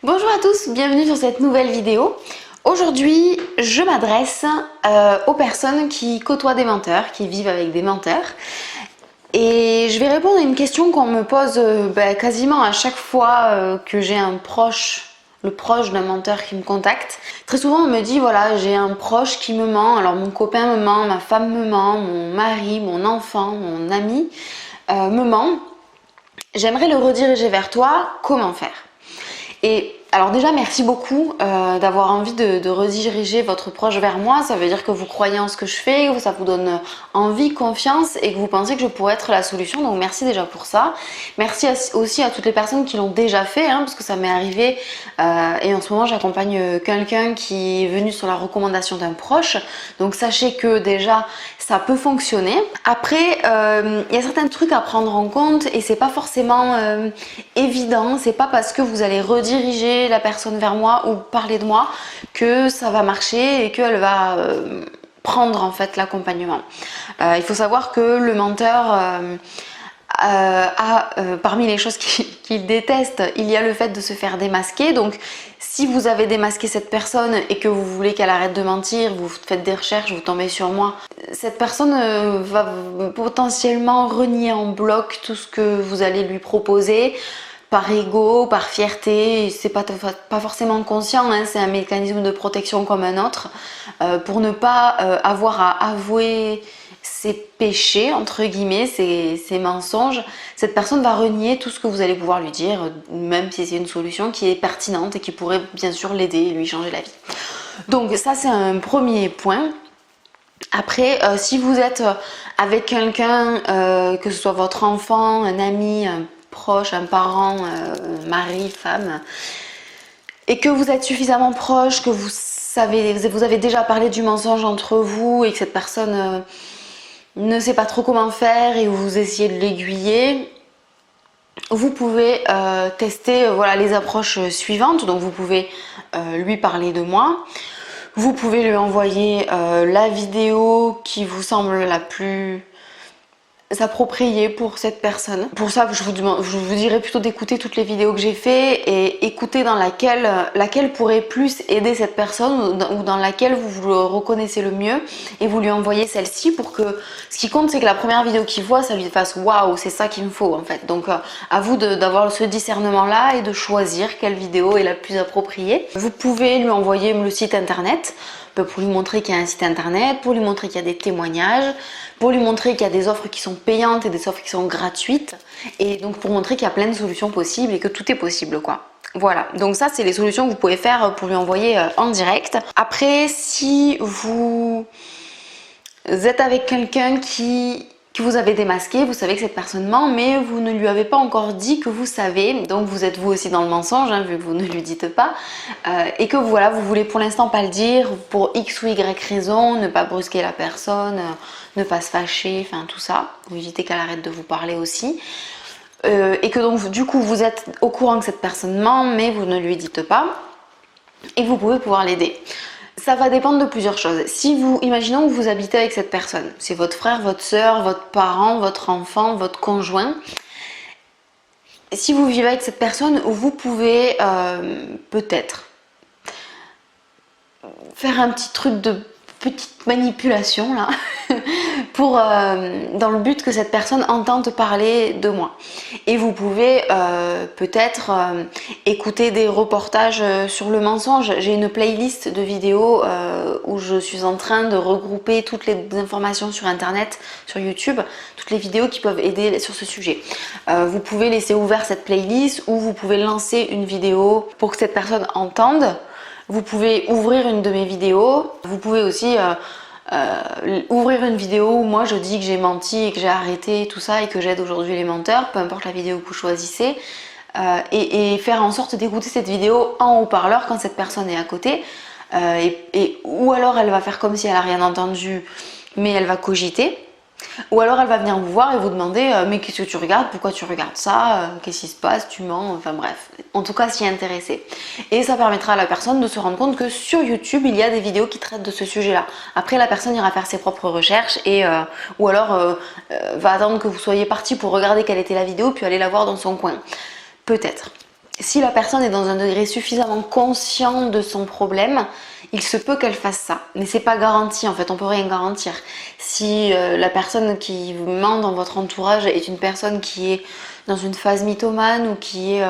Bonjour à tous, bienvenue sur cette nouvelle vidéo. Aujourd'hui, je m'adresse aux personnes qui côtoient des menteurs, qui vivent avec des menteurs. Et je vais répondre à une question qu'on me pose quasiment à chaque fois que j'ai un proche, le proche d'un menteur qui me contacte. Très souvent on me dit voilà, j'ai un proche qui me ment, alors mon copain me ment, ma femme me ment, mon mari, mon enfant, mon ami me ment. J'aimerais le rediriger vers toi, comment faire? Et alors déjà, merci beaucoup d'avoir envie de rediriger votre proche vers moi. Ça veut dire que vous croyez en ce que je fais, que ça vous donne envie, confiance et que vous pensez que je pourrais être la solution. Donc merci déjà pour ça. Merci aussi à toutes les personnes qui l'ont déjà fait, parce que ça m'est arrivé. Et en ce moment, j'accompagne quelqu'un qui est venu sur la recommandation d'un proche. Donc sachez que déjà, ça peut fonctionner. Après, il y a certains trucs à prendre en compte et c'est pas forcément évident. C'est pas parce que vous allez rediriger la personne vers moi ou parler de moi que ça va marcher et qu'elle va prendre en fait l'accompagnement. Il faut savoir que le menteur parmi les choses qu'il déteste, il y a le fait de se faire démasquer. Donc si vous avez démasqué cette personne et que vous voulez qu'elle arrête de mentir, vous faites des recherches, vous tombez sur moi, cette personne va potentiellement renier en bloc tout ce que vous allez lui proposer par ego, par fierté. C'est pas forcément conscient, c'est un mécanisme de protection comme un autre, pour ne pas avoir à avouer ses péchés, entre guillemets, ses mensonges. Cette personne va renier tout ce que vous allez pouvoir lui dire, même si c'est une solution qui est pertinente et qui pourrait bien sûr l'aider et lui changer la vie. Donc ça, c'est un premier point. Après, si vous êtes avec quelqu'un, que ce soit votre enfant, un ami, un proche, un parent, mari, femme, et que vous êtes suffisamment proche, que vous avez déjà parlé du mensonge entre vous et que cette personne ne sait pas trop comment faire et vous essayez de l'aiguiller, vous pouvez tester les approches suivantes. Donc vous pouvez lui parler de moi. Vous pouvez lui envoyer la vidéo qui vous semble la plus appropriée pour cette personne. Pour ça, je vous dirais plutôt d'écouter toutes les vidéos que j'ai fait et écouter dans laquelle pourrait plus aider cette personne ou dans laquelle vous le reconnaissez le mieux et vous lui envoyez celle-ci pour que ce qui compte, c'est que la première vidéo qu'il voit, ça lui fasse waouh, c'est ça qu'il me faut en fait. Donc à vous d'avoir ce discernement-là et de choisir quelle vidéo est la plus appropriée. Vous pouvez lui envoyer le site internet pour lui montrer qu'il y a un site internet, pour lui montrer qu'il y a des témoignages, pour lui montrer qu'il y a des offres qui sont payantes et des offres qui sont gratuites, et donc pour montrer qu'il y a plein de solutions possibles et que tout est possible quoi. Voilà, donc ça c'est les solutions que vous pouvez faire pour lui envoyer en direct. Après, si vous êtes avec quelqu'un qui vous avez démasqué, vous savez que cette personne ment, mais vous ne lui avez pas encore dit que vous savez, donc vous êtes vous aussi dans le mensonge, vu que vous ne lui dites pas, et que vous voulez pour l'instant pas le dire, pour X ou Y raison, ne pas brusquer la personne, ne pas se fâcher, enfin tout ça, pour éviter qu'elle arrête de vous parler aussi. Et que donc du coup vous êtes au courant que cette personne ment, mais vous ne lui dites pas, et vous pouvez pouvoir l'aider. Ça va dépendre de plusieurs choses. Imaginons que vous habitez avec cette personne, c'est votre frère, votre soeur, votre parent, votre enfant, votre conjoint. Si vous vivez avec cette personne, vous pouvez peut-être faire un petit truc de petite manipulation là dans le but que cette personne entende parler de moi. Et vous pouvez peut-être écouter des reportages sur le mensonge. J'ai une playlist de vidéos où je suis en train de regrouper toutes les informations sur internet, sur YouTube, toutes les vidéos qui peuvent aider sur ce sujet. Vous pouvez laisser ouvert cette playlist ou vous pouvez lancer une vidéo pour que cette personne entende. Vous pouvez ouvrir une de mes vidéos. Vous pouvez aussi ouvrir une vidéo où moi je dis que j'ai menti et que j'ai arrêté tout ça et que j'aide aujourd'hui les menteurs, peu importe la vidéo que vous choisissez, et faire en sorte d'écouter cette vidéo en haut-parleur quand cette personne est à côté, ou alors elle va faire comme si elle n'a rien entendu mais elle va cogiter. Ou alors elle va venir vous voir et vous demander mais qu'est-ce que tu regardes, pourquoi tu regardes ça, qu'est-ce qui se passe, tu mens, enfin bref, en tout cas s'y intéresser. Et ça permettra à la personne de se rendre compte que sur YouTube il y a des vidéos qui traitent de ce sujet-là. Après la personne ira faire ses propres recherches ou alors va attendre que vous soyez parti pour regarder quelle était la vidéo puis aller la voir dans son coin. Peut-être. si la personne est dans un degré suffisamment conscient de son problème, il se peut qu'elle fasse ça. Mais c'est pas garanti en fait, on peut rien garantir. Si la personne qui vous ment dans votre entourage est une personne qui est dans une phase mythomane ou qui est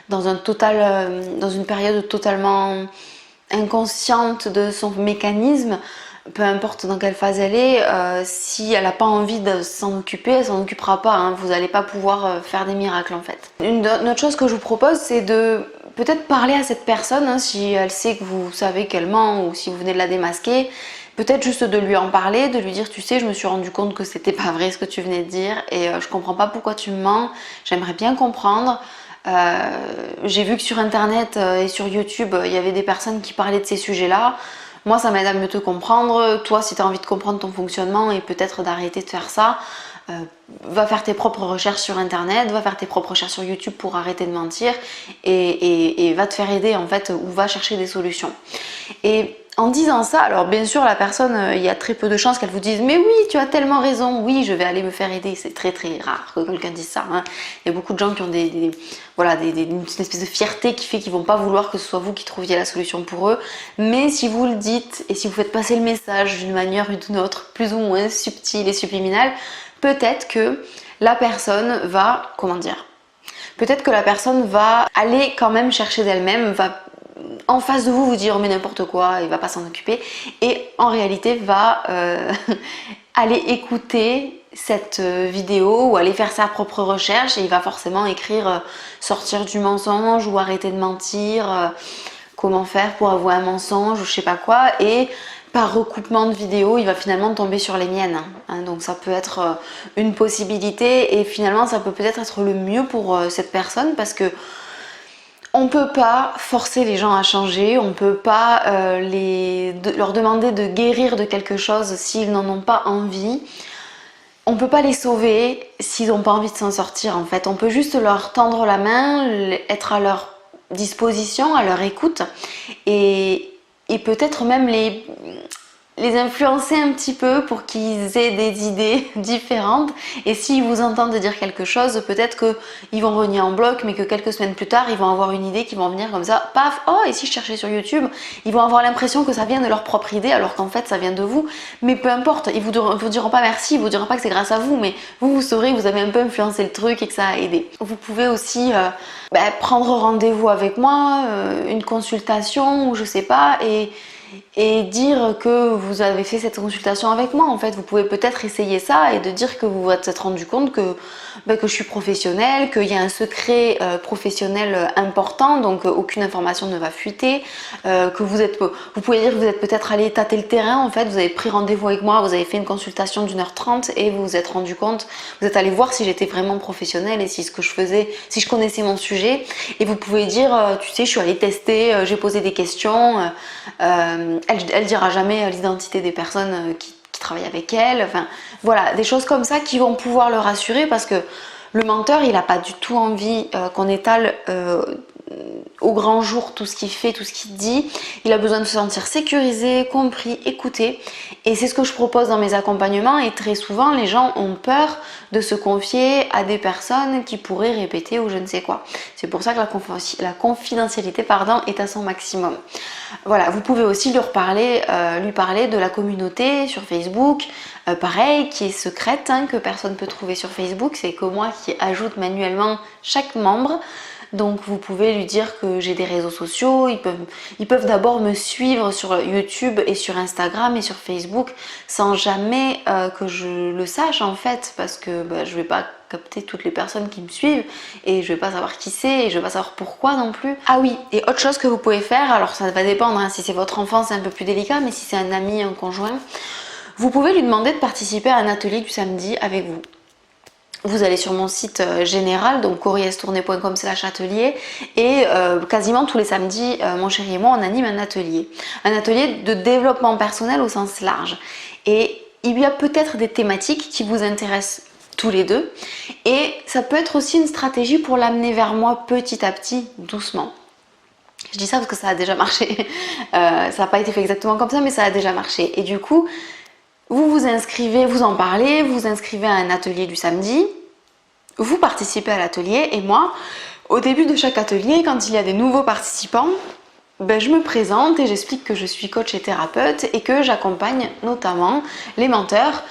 dans une période totalement inconsciente de son mécanisme, peu importe dans quelle phase elle est, si elle n'a pas envie de s'en occuper, elle s'en occupera pas, hein. Vous n'allez pas pouvoir faire des miracles en fait. Une autre chose que je vous propose, c'est de peut-être parler à cette personne, hein, si elle sait que vous savez qu'elle ment ou si vous venez de la démasquer, peut-être juste de lui en parler, de lui dire tu sais je me suis rendu compte que c'était pas vrai ce que tu venais de dire et je comprends pas pourquoi tu me mens, j'aimerais bien comprendre. J'ai vu que sur internet et sur YouTube il y avait des personnes qui parlaient de ces sujets-là. Moi ça m'aide à mieux te comprendre. Toi si tu as envie de comprendre ton fonctionnement et peut-être d'arrêter de faire ça, va faire tes propres recherches sur internet, va faire tes propres recherches sur YouTube pour arrêter de mentir et va te faire aider en fait ou va chercher des solutions. Et en disant ça, alors bien sûr la personne, il y a très peu de chances qu'elle vous dise mais oui tu as tellement raison, oui je vais aller me faire aider, c'est très très rare que quelqu'un dise ça, hein. Il y a beaucoup de gens qui ont une espèce de fierté qui fait qu'ils vont pas vouloir que ce soit vous qui trouviez la solution pour eux, mais si vous le dites et si vous faites passer le message d'une manière ou d'une autre, plus ou moins subtile et subliminale, peut-être que la personne va, peut-être que la personne va aller quand même chercher d'elle-même, va en face de vous vous dire mais n'importe quoi, il va pas s'en occuper et en réalité va aller écouter cette vidéo ou aller faire sa propre recherche et il va forcément écrire sortir du mensonge ou arrêter de mentir, comment faire pour avouer un mensonge ou je sais pas quoi, et par recoupement de vidéos il va finalement tomber sur les miennes, hein. Donc ça peut être une possibilité et finalement ça peut peut-être être le mieux pour cette personne parce que on ne peut pas forcer les gens à changer, on ne peut pas leur demander de guérir de quelque chose s'ils n'en ont pas envie. On ne peut pas les sauver s'ils n'ont pas envie de s'en sortir en fait. On peut juste leur tendre la main, être à leur disposition, à leur écoute et peut-être même les influencer un petit peu pour qu'ils aient des idées différentes et s'ils vous entendent dire quelque chose, peut-être qu'ils vont renier en bloc mais que quelques semaines plus tard ils vont avoir une idée qui vont venir comme ça, paf, oh et si je cherchais sur YouTube, ils vont avoir l'impression que ça vient de leur propre idée alors qu'en fait ça vient de vous, mais peu importe, ils vous diront pas merci, ils vous diront pas que c'est grâce à vous, mais vous saurez que vous avez un peu influencé le truc et que ça a aidé. Vous pouvez aussi prendre rendez-vous avec moi, une consultation ou je sais pas et dire que vous avez fait cette consultation avec moi. En fait, vous pouvez peut-être essayer ça et de dire que vous vous êtes rendu compte que je suis professionnelle, qu'il y a un secret professionnel important, donc aucune information ne va fuiter, que vous pouvez dire que vous êtes peut-être allé tâter le terrain, en fait, vous avez pris rendez-vous avec moi, vous avez fait une consultation d'1h30 et vous vous êtes rendu compte, vous êtes allé voir si j'étais vraiment professionnelle et si ce que je faisais, si je connaissais mon sujet, et vous pouvez dire, tu sais, je suis allée tester, j'ai posé des questions, elle dira jamais l'identité des personnes qui travaillent avec elle, enfin voilà, des choses comme ça qui vont pouvoir le rassurer parce que le menteur il n'a pas du tout envie qu'on étale au grand jour tout ce qu'il fait, tout ce qu'il dit. Il a besoin de se sentir sécurisé, compris, écouté et c'est ce que je propose dans mes accompagnements et très souvent les gens ont peur de se confier à des personnes qui pourraient répéter ou je ne sais quoi. C'est pour ça que la confidentialité est à son maximum. Voilà, vous pouvez aussi lui parler de la communauté sur Facebook, pareil, qui est secrète, hein, que personne ne peut trouver sur Facebook, c'est que moi qui ajoute manuellement chaque membre. Donc vous pouvez lui dire que j'ai des réseaux sociaux, ils peuvent d'abord me suivre sur YouTube et sur Instagram et sur Facebook sans jamais que je le sache en fait parce que je vais pas capter toutes les personnes qui me suivent et je vais pas savoir qui c'est et je vais pas savoir pourquoi non plus. Ah oui, et autre chose que vous pouvez faire, alors ça va dépendre, hein, si c'est votre enfant c'est un peu plus délicat, mais si c'est un ami, un conjoint, vous pouvez lui demander de participer à un atelier du samedi avec vous. Vous allez sur mon site général, donc coriestournée.com/atelier et quasiment tous les samedis, mon chéri et moi, on anime un atelier de développement personnel au sens large. Et il y a peut-être des thématiques qui vous intéressent tous les deux et ça peut être aussi une stratégie pour l'amener vers moi petit à petit, doucement. Je dis ça parce que ça a déjà marché, ça n'a pas été fait exactement comme ça mais ça a déjà marché et du coup vous vous inscrivez, vous en parlez, vous vous inscrivez à un atelier du samedi, vous participez à l'atelier et moi, Au début de chaque atelier, quand il y a des nouveaux participants, je me présente et j'explique que je suis coach et thérapeute et que j'accompagne notamment les menteurs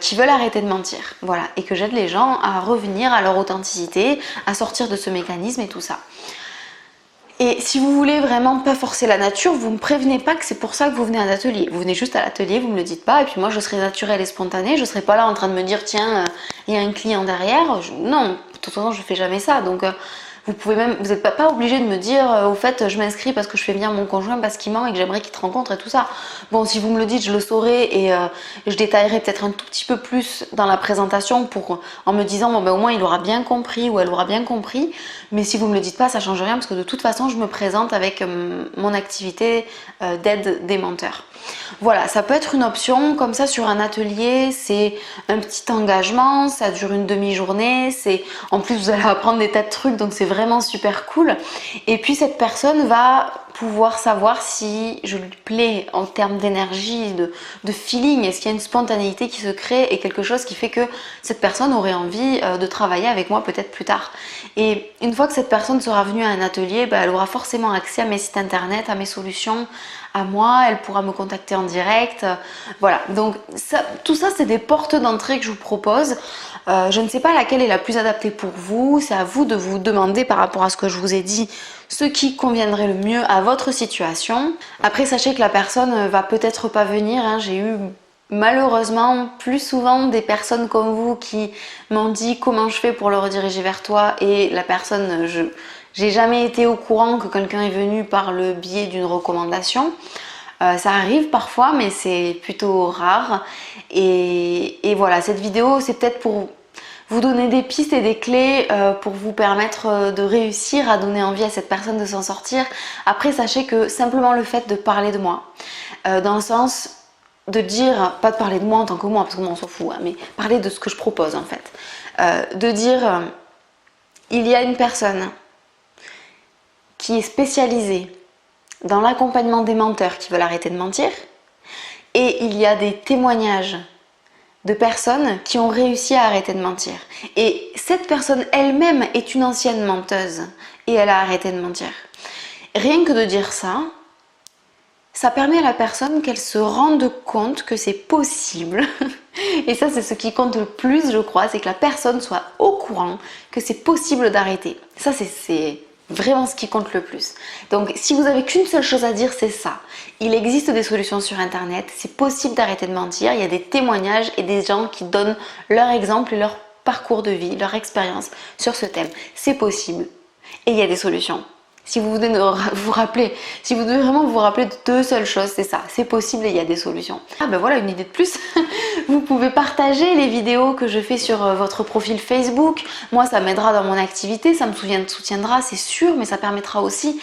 qui veulent arrêter de mentir. Voilà, et que j'aide les gens à revenir à leur authenticité, à sortir de ce mécanisme et tout ça. Et si vous voulez vraiment pas forcer la nature, vous me prévenez pas que c'est pour ça que vous venez à l'atelier. Vous venez juste à l'atelier, vous me le dites pas, et puis moi je serai naturelle et spontanée, je serai pas là en train de me dire tiens, il y a un client derrière. Non, de toute façon je fais jamais ça. Donc vous pouvez même, vous n'êtes pas obligé de me dire au fait je m'inscris parce que je fais venir mon conjoint parce qu'il ment et que j'aimerais qu'il te rencontre et tout ça. Bon, si vous me le dites, je le saurai et je détaillerai peut-être un tout petit peu plus dans la présentation en me disant bon, au moins il aura bien compris ou elle aura bien compris. Mais si vous me le dites pas, ça change rien parce que de toute façon je me présente avec mon activité d'aide des menteurs. Voilà, ça peut être une option comme ça sur un atelier, c'est un petit engagement, ça dure une demi-journée, en plus vous allez apprendre des tas de trucs donc c'est vraiment super cool. Et puis cette personne va pouvoir savoir si je lui plais en termes d'énergie, de feeling, est-ce qu'il y a une spontanéité qui se crée et quelque chose qui fait que cette personne aurait envie de travailler avec moi peut-être plus tard. Et une fois que cette personne sera venue à un atelier, elle aura forcément accès à mes sites internet, à mes solutions, à moi, elle pourra me contacter en direct. Voilà, donc tout ça c'est des portes d'entrée que je vous propose. Je ne sais pas laquelle est la plus adaptée pour vous, c'est à vous de vous demander par rapport à ce que je vous ai dit ce qui conviendrait le mieux à votre situation. Après sachez que la personne va peut-être pas venir, hein. J'ai eu malheureusement plus souvent des personnes comme vous qui m'ont dit comment je fais pour le rediriger vers toi et la personne, j'ai jamais été au courant que quelqu'un est venu par le biais d'une recommandation. Ça arrive parfois mais c'est plutôt rare et voilà, cette vidéo c'est peut-être pour vous donner des pistes et des clés pour vous permettre de réussir à donner envie à cette personne de s'en sortir. Après sachez que simplement le fait de parler de moi, dans le sens de dire, pas de parler de moi en tant que moi parce que moi on s'en fout, hein, mais parler de ce que je propose en fait, de dire il y a une personne qui est spécialisée dans l'accompagnement des menteurs qui veulent arrêter de mentir et il y a des témoignages de personnes qui ont réussi à arrêter de mentir. Et cette personne elle-même est une ancienne menteuse et elle a arrêté de mentir. Rien que de dire ça, ça permet à la personne qu'elle se rende compte que c'est possible. Et ça, c'est ce qui compte le plus, je crois, c'est que la personne soit au courant que c'est possible d'arrêter. Ça, c'est vraiment ce qui compte le plus. Donc si vous avez qu'une seule chose à dire, c'est ça. Il existe des solutions sur internet, c'est possible d'arrêter de mentir, il y a des témoignages et des gens qui donnent leur exemple et leur parcours de vie, leur expérience sur ce thème. C'est possible et il y a des solutions. Si vous devez vous rappeler, si vous devez vraiment vous rappeler de deux seules choses, c'est ça, c'est possible et il y a des solutions. Ah ben voilà une idée de plus. Vous pouvez partager les vidéos que je fais sur votre profil Facebook. Moi ça m'aidera dans mon activité, ça me soutiendra, c'est sûr, mais ça permettra aussi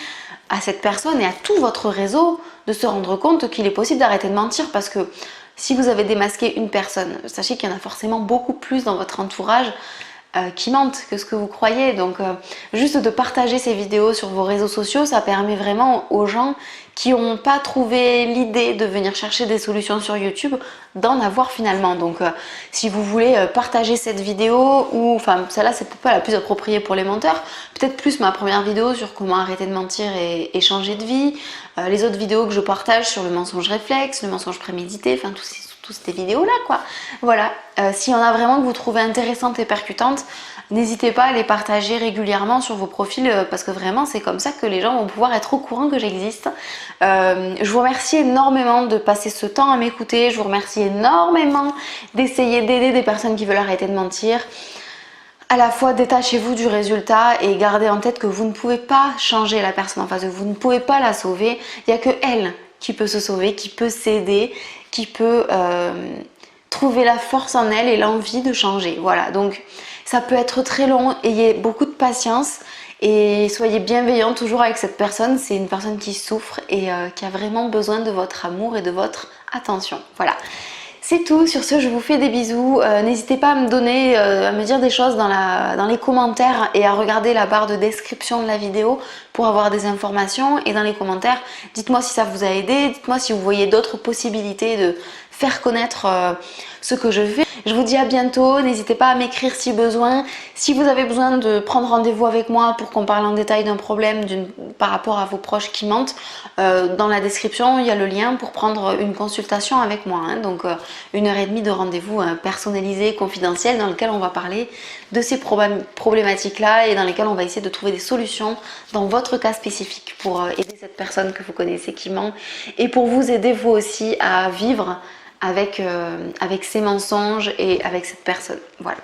à cette personne et à tout votre réseau de se rendre compte qu'il est possible d'arrêter de mentir parce que si vous avez démasqué une personne, sachez qu'il y en a forcément beaucoup plus dans votre entourage qui mentent que ce que vous croyez. Donc juste de partager ces vidéos sur vos réseaux sociaux, ça permet vraiment aux gens qui n'ont pas trouvé l'idée de venir chercher des solutions sur YouTube d'en avoir finalement. Donc si vous voulez partager cette vidéo, ou enfin celle-là c'est peut-être pas la plus appropriée pour les menteurs, peut-être plus ma première vidéo sur comment arrêter de mentir et changer de vie, les autres vidéos que je partage sur le mensonge réflexe, le mensonge prémédité, enfin toutes ces vidéos là quoi. Voilà, s'il y en a vraiment que vous trouvez intéressantes et percutantes, n'hésitez pas à les partager régulièrement sur vos profils parce que vraiment c'est comme ça que les gens vont pouvoir être au courant que j'existe. Je vous remercie énormément de passer ce temps à m'écouter, je vous remercie énormément d'essayer d'aider des personnes qui veulent arrêter de mentir. À la fois détachez-vous du résultat et gardez en tête que vous ne pouvez pas changer la personne en face de vous, vous ne pouvez pas la sauver, il n'y a que elle qui peut se sauver, qui peut s'aider, qui peut trouver la force en elle et l'envie de changer. Voilà, donc ça peut être très long, ayez beaucoup de patience et soyez bienveillants toujours avec cette personne. C'est une personne qui souffre et qui a vraiment besoin de votre amour et de votre attention. Voilà. C'est tout, sur ce je vous fais des bisous, n'hésitez pas à me donner, à me dire des choses dans les commentaires et à regarder la barre de description de la vidéo pour avoir des informations et dans les commentaires dites-moi si ça vous a aidé, dites-moi si vous voyez d'autres possibilités faire connaître ce que je fais. Je vous dis à bientôt, n'hésitez pas à m'écrire si besoin. Si vous avez besoin de prendre rendez-vous avec moi pour qu'on parle en détail d'un problème par rapport à vos proches qui mentent, dans la description il y a le lien pour prendre une consultation avec moi, hein. Donc 1h30 de rendez-vous personnalisé, confidentiel, dans lequel on va parler de ces problématiques là et dans lesquelles on va essayer de trouver des solutions dans votre cas spécifique pour aider cette personne que vous connaissez qui ment et pour vous aider vous aussi à vivre avec ces mensonges et avec cette personne. Voilà.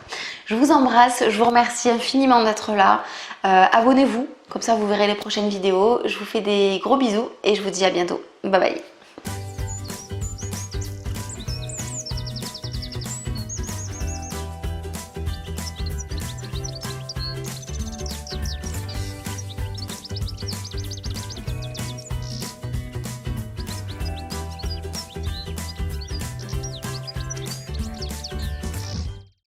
Je vous embrasse, je vous remercie infiniment d'être là. Abonnez-vous, comme ça vous verrez les prochaines vidéos. Je vous fais des gros bisous et je vous dis à bientôt. Bye bye.